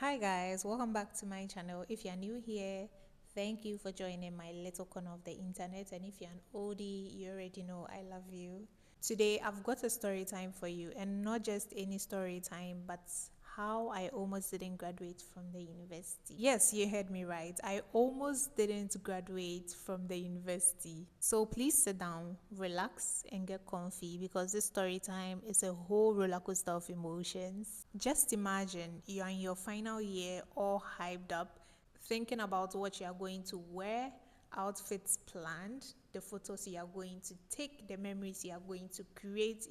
Hi guys, welcome back to my channel. If you're new here, thank you for joining my little corner of the internet, and if you're an oldie, you already know I love you. Today I've got a story time for you, and not just any story time, but how I almost didn't graduate from the university. Yes, you heard me right. I almost didn't graduate from the university. So please sit down, relax, and get comfy because this story time is a whole roller coaster of emotions. Just imagine you're in your final year, all hyped up, thinking about what you are going to wear, outfits planned, the photos you are going to take, the memories you are going to create.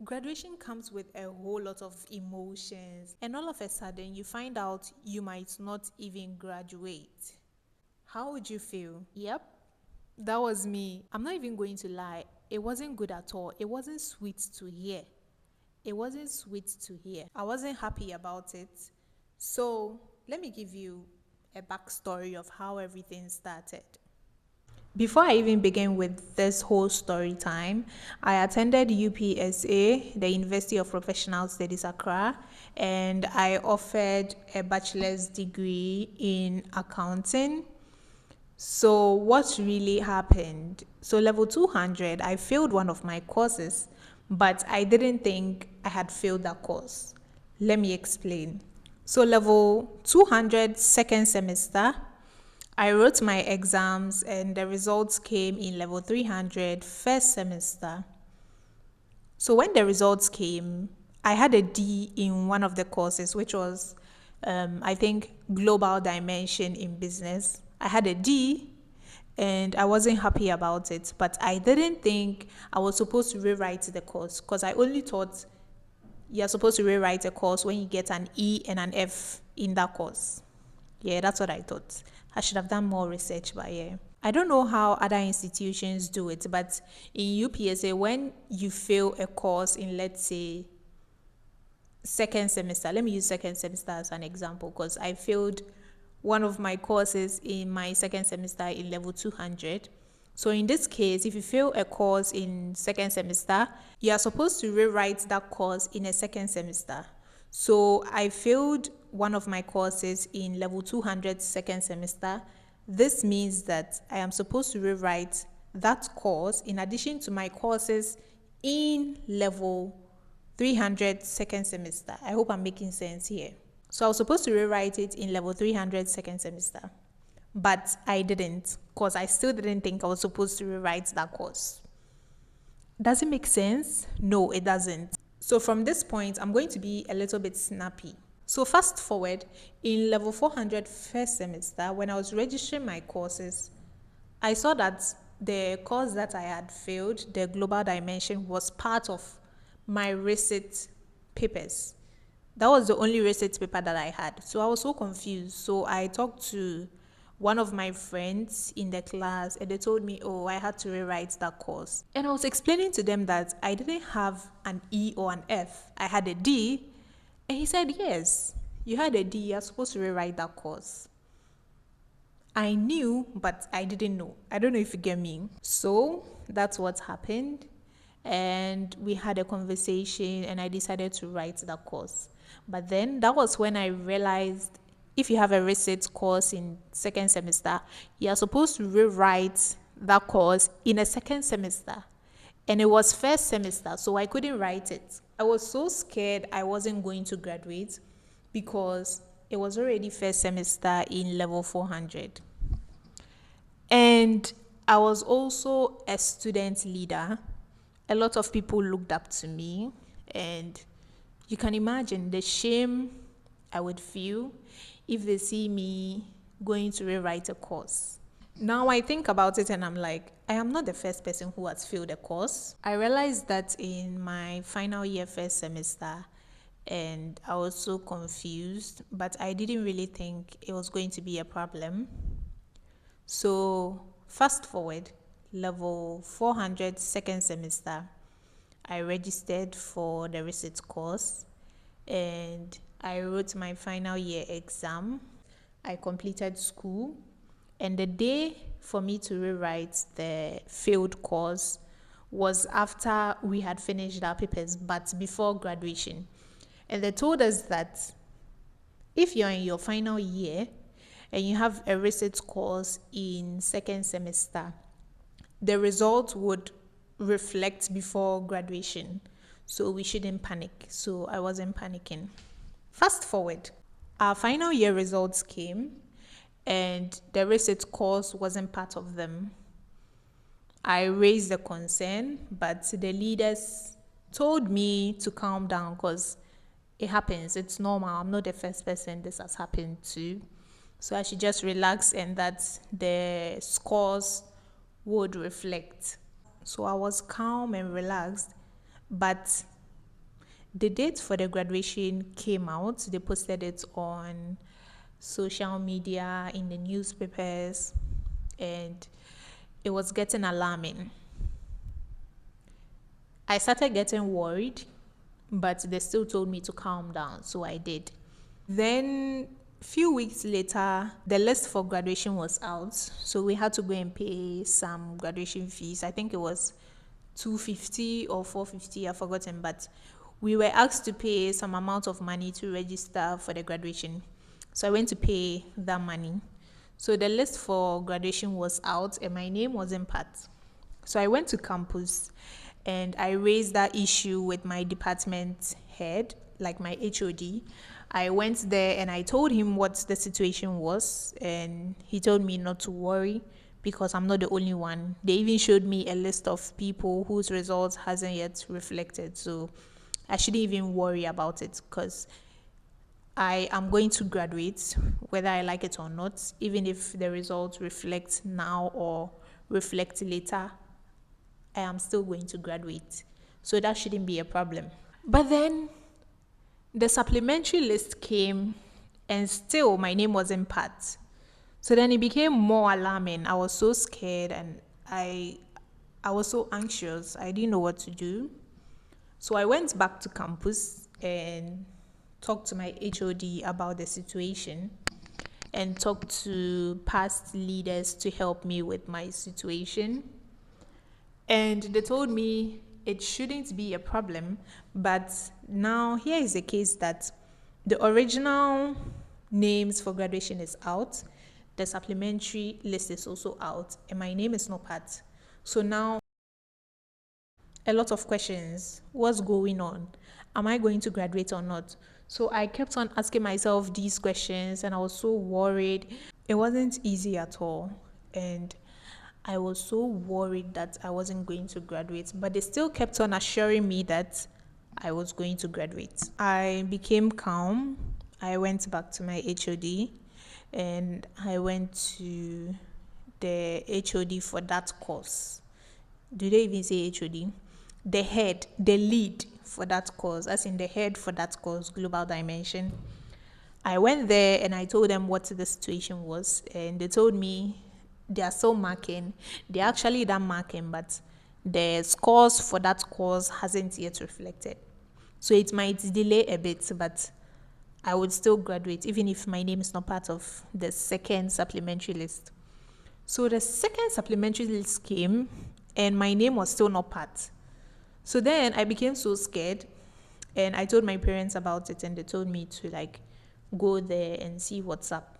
Graduation comes with a whole lot of emotions, and all of a sudden, you find out you might not even graduate. How would you feel? Yep, that was me. I'm not even going to lie. It wasn't good at all. It wasn't sweet to hear. It wasn't sweet to hear. I wasn't happy about it. So, let me give you a backstory of how everything started. Before I even begin with this whole story time, I attended UPSA, the University of Professional Studies Accra, and I offered a bachelor's degree in accounting. So, what really happened? So, level 200, I failed one of my courses, but I didn't think I had failed that course. Let me explain. So, level 200, second semester, I wrote my exams and the results came in level 300, first semester. So, when the results came, I had a D in one of the courses, which was, I think, global dimension in business. I had a D and I wasn't happy about it, but I didn't think I was supposed to rewrite the course because I only thought you're supposed to rewrite a course when you get an E and an F in that course. Yeah, that's what I thought. I should have done more research, but yeah. I don't know how other institutions do it, but in UPSA, when you fail a course in, let's say, second semester, let me use second semester as an example because I failed one of my courses in my second semester in level 200. So in this case, if you fail a course in second semester, you are supposed to rewrite that course in a second semester. So I failed one of my courses in level 200 second semester. This means that I am supposed to rewrite that course in addition to my courses in level 300 second semester. I hope I'm making sense here. So I was supposed to rewrite it in level 300 second semester, but I didn't because I still didn't think I was supposed to rewrite that course. Does it make sense? No, it doesn't. So from this point, I'm going to be a little bit snappy. So fast forward, in level 400 first semester, when I was registering my courses, I saw that the course that I had failed, the global dimension, was part of my receipt papers. That was the only receipt paper that I had. So I was so confused. So I talked to one of my friends in the class and they told me, oh, I had to rewrite that course. And I was explaining to them that I didn't have an E or an F. I had a D. And he said, yes, you had a D. You're supposed to rewrite that course. I knew, but I didn't know. I don't know if you get me. So that's what happened. And we had a conversation and I decided to write that course. But then that was when I realized if you have a receipt course in second semester, you are supposed to rewrite that course in a second semester. And it was first semester, so I couldn't write it. I was so scared I wasn't going to graduate because it was already first semester in level 400. And I was also a student leader. A lot of people looked up to me, and you can imagine the shame I would feel if they see me going to rewrite a course. Now I think about it and I'm like, I am not the first person who has failed a course. I realized that in my final year first semester, and I was so confused, but I didn't really think it was going to be a problem. So fast forward, level 400 second semester, I registered for the receipt course and I wrote my final year exam. I completed school, and the day for me to rewrite the failed course was after we had finished our papers, but before graduation. And they told us that If you're in your final year and you have a receipt course in second semester, the result would reflect before graduation. So we shouldn't panic. So I wasn't panicking. Fast forward, our final year results came and the receipt course wasn't part of them. I raised the concern, but the leaders told me to calm down because it happens. It's normal. I'm not the first person this has happened to. So I should just relax and that the scores would reflect. So I was calm and relaxed, but the date for the graduation came out. They posted it on social media, in the newspapers, and it was getting alarming. I started getting worried, but they still told me to calm down, so I did. Then few weeks later, the list for graduation was out, so we had to go and pay some graduation fees. I think it was 250 or 450, I've forgotten, but we were asked to pay some amount of money to register for the graduation. So I went to pay that money. So the list for graduation was out and my name wasn't part. So I went to campus and I raised that issue with my department head, like my HOD. I went there and I told him what the situation was, and he told me not to worry because I'm not the only one. They even showed me a list of people whose results hasn't yet reflected. So I shouldn't even worry about it because I am going to graduate whether I like it or not, even if the results reflect now or reflect later. I am still going to graduate. So that shouldn't be a problem. But then the supplementary list came and still my name wasn't part. So then it became more alarming. I was so scared and I was so anxious. I didn't know what to do. So I went back to campus and talked to my HOD about the situation and talked to past leaders to help me with my situation. And they told me it shouldn't be a problem. But now here is the case that the original names for graduation is out. The supplementary list is also out. And my name is not part. So now a lot of questions. What's going on? Am I going to graduate or not? So I kept on asking myself these questions and I was so worried. It wasn't easy at all. And I was so worried that I wasn't going to graduate, but they still kept on assuring me that I was going to graduate. I became calm. I went back to my HOD and I went to the HOD for that course. Do they even say HOD? The head, the lead for that course, as in the head for that course, Global Dimension. I went there and I told them what the situation was, and they told me they are still marking. They're actually done marking, but the scores for that course hasn't yet reflected. So it might delay a bit, but I would still graduate, even if my name is not part of the second supplementary list. So the second supplementary list came, and my name was still not part. So then I became so scared, and I told my parents about it, and they told me to go there and see what's up.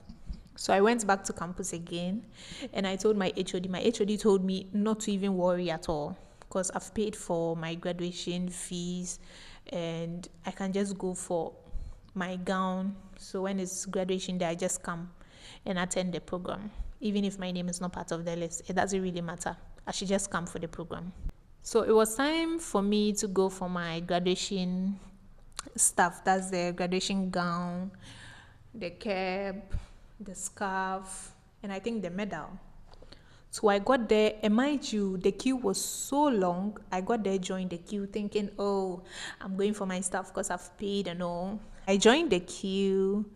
So I went back to campus again and I told my HOD. My HOD told me not to even worry at all because I've paid for my graduation fees and I can just go for my gown. So when it's graduation day, I just come and attend the program. Even if my name is not part of the list, it doesn't really matter. I should just come for the program. So it was time for me to go for my graduation stuff. That's the graduation gown, the cap, the scarf, and I think the medal. So I got there, and mind you, the queue was so long. I got there, joined the queue, thinking, oh, I'm going for my stuff because I've paid and all. I joined the queue,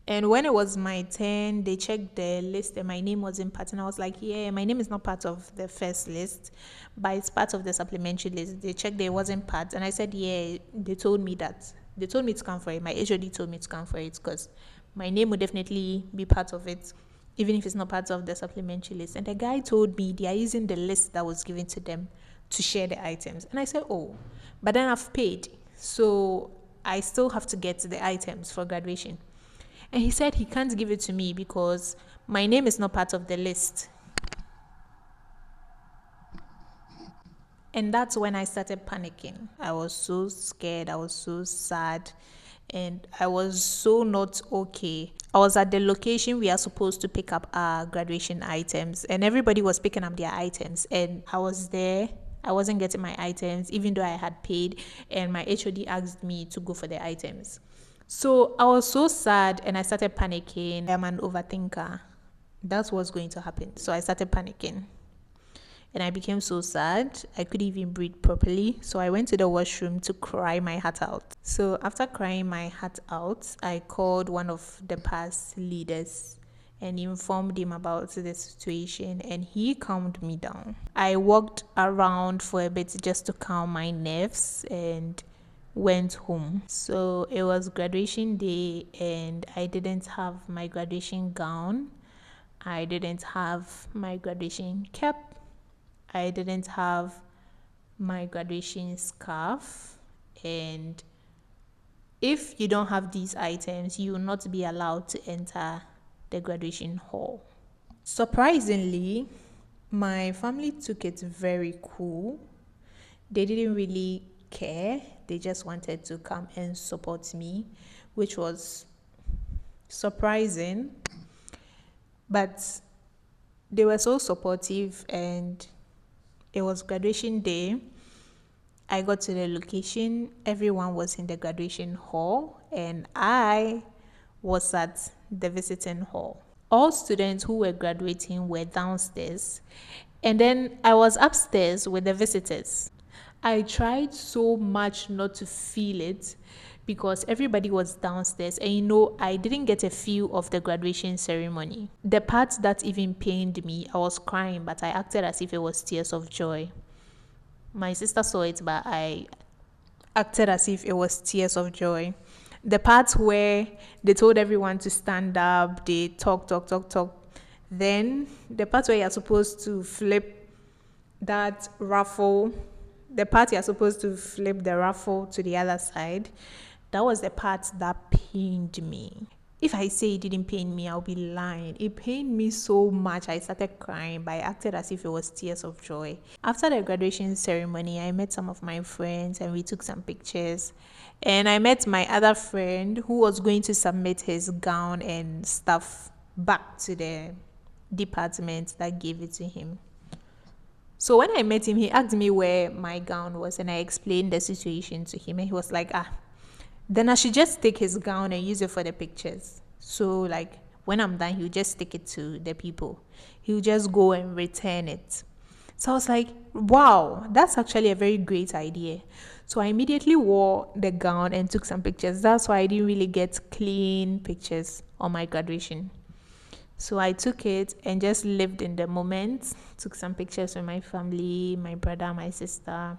and when it was my turn, they checked the list, and my name wasn't part. And I was like, yeah, my name is not part of the first list, but it's part of the supplementary list. They checked it wasn't part, and I said, yeah, they told me that. They told me to come for it. My HOD told me to come for it because my name would definitely be part of it, even if it's not part of the supplementary list. And the guy told me they are using the list that was given to them to share the items. And I said, oh, but then I've paid. So I still have to get the items for graduation. And he said he can't give it to me because my name is not part of the list. And that's when I started panicking. I was so scared. I was so sad. And I was so not okay. I was at the location we are supposed to pick up our graduation items, and everybody was picking up their items. And I was there. I wasn't getting my items, even though I had paid. And my HOD asked me to go for the items. So I was so sad and I started panicking. I'm an overthinker. That's what's going to happen. So I started panicking. And I became so sad. I couldn't even breathe properly. So I went to the washroom to cry my heart out. So after crying my heart out, I called one of the past leaders and informed him about the situation, and he calmed me down. I walked around for a bit just to calm my nerves and went home. So it was graduation day and I didn't have my graduation gown. I didn't have my graduation cap. I didn't have my graduation scarf. And if you don't have these items, you will not be allowed to enter the graduation hall. Surprisingly, my family took it very cool. They didn't really care. They just wanted to come and support me, which was surprising. But they were so supportive, and it was graduation day. I got to the location. Everyone was in the graduation hall, and I was at the visiting hall. All students who were graduating were downstairs, and then I was upstairs with the visitors. I tried so much not to feel it because everybody was downstairs, and I didn't get a feel of the graduation ceremony. The part that even pained me, I was crying, but I acted as if it was tears of joy. My sister saw it, but I acted as if it was tears of joy. The part where they told everyone to stand up, they talk. Then the part where you're supposed to flip that raffle, the part you're supposed to flip the raffle to the other side, that was the part that pained me. If I say it didn't pain me, I'll be lying. It pained me so much. I started crying, but I acted as if it was tears of joy. After the graduation ceremony, I met some of my friends and we took some pictures. And I met my other friend who was going to submit his gown and stuff back to the department that gave it to him. So when I met him, he asked me where my gown was, and I explained the situation to him, and he was like, then I should just take his gown and use it for the pictures. So like when I'm done, he'll just take it to the people. He'll just go and return it. So I was like, wow, that's actually a very great idea. So I immediately wore the gown and took some pictures. That's why I didn't really get clean pictures on my graduation. So I took it and just lived in the moment, took some pictures with my family, my brother, my sister,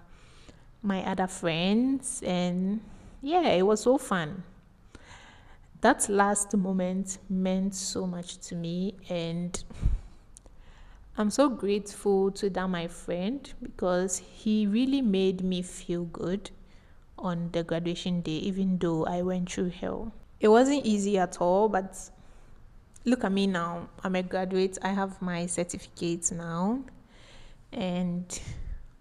my other friends, and yeah, it was so fun. That last moment meant so much to me, and I'm so grateful to that my friend because he really made me feel good on the graduation day, even though I went through hell. It wasn't easy at all, but look at me now. I'm a graduate. I have my certificate now and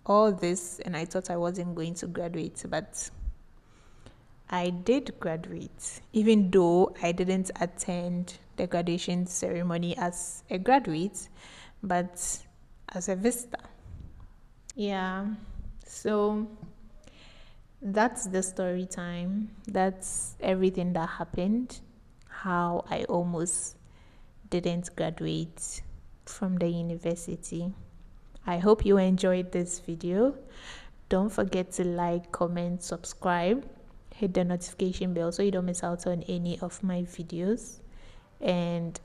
all this, and I thought I wasn't going to graduate, but I did graduate, even though I didn't attend the graduation ceremony as a graduate, but as a visitor. Yeah, so that's the story time. That's everything that happened, how I almost didn't graduate from the university. I hope you enjoyed this video. Don't forget to like, comment, subscribe, hit the notification bell so you don't miss out on any of my videos. And